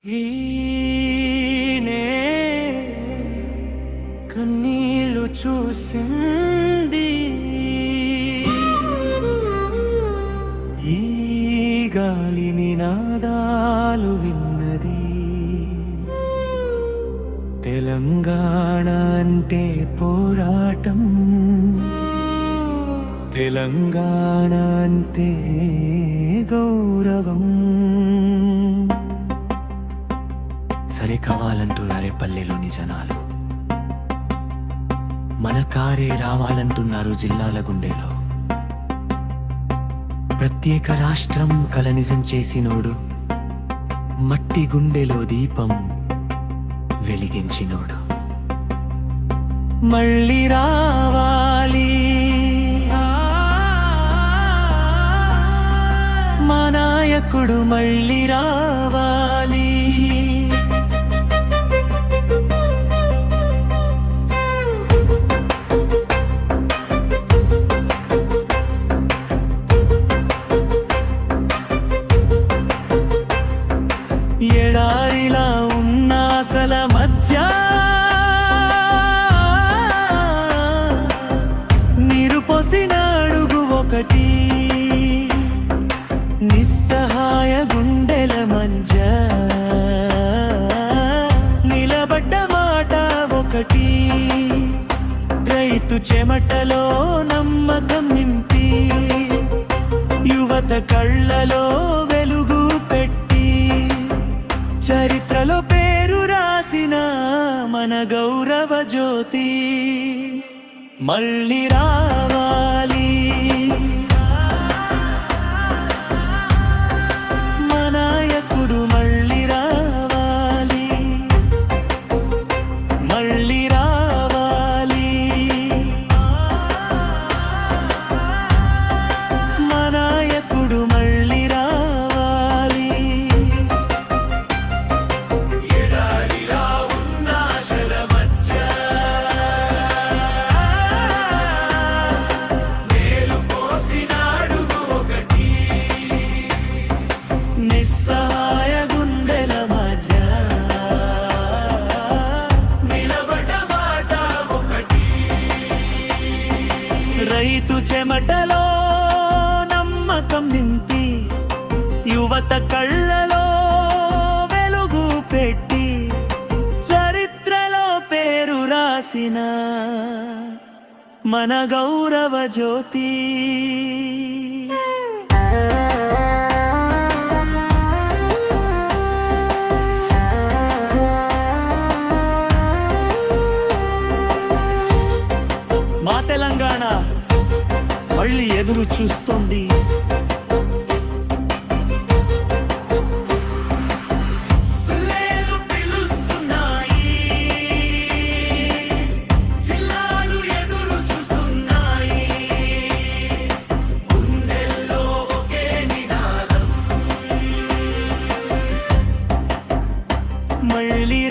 ఈనే కన్నీళ్ళు చూసింది, ఈ గాలి నినాదాలు విన్నది. తెలంగాణ అంటే పోరాటం, తెలంగాణ అంటే గౌరవం. సరే కావాలంటున్నారే పల్లెలోని జనాలు, మన కారే రావాలంటున్నారు జిల్లాల గుండెలో. ప్రత్యేక రాష్ట్రం కల నిజం చేసినోడు, మట్టి గుండెలో దీపం వెలిగించినోడు. మళ్ళీ రావాలి మా నాయకుడు, మళ్ళీ రావాలి. ఎడారిలా ఉన్న అసల మధ్య నీరు పోసిన అడుగు ఒకటి, నిస్సహాయ గుండెల మధ్య నిలబడ్డ మాట ఒకటి. రైతు చెమటలో నమ్మకం నింపి, యువత కళ్ళలో వెలుగు పెట్టి, చరిత్రలో పేరు రాసిన మన గౌరవ జ్యోతి మళ్ళీ రావాలి. మా నాయకుడు మళ్ళీ రావాలి, మళ్ళీ రావాలి. మా నాయకుడు మళ్ళీ రావాలి. నిస్సహాయ గుండెల మధ్య నిలబడ్డ మాట ఒకటి, రైతు చెమటలో నమ్మకం నింపి, యువత కళ్ళలో వెలుగు పెట్టి, చరిత్రలో పేరు రాసిన మన గౌరవ జ్యోతి. మా తెలంగాణ మళ్ళీ ఎదురు చూస్తోంది. మళ్ళీ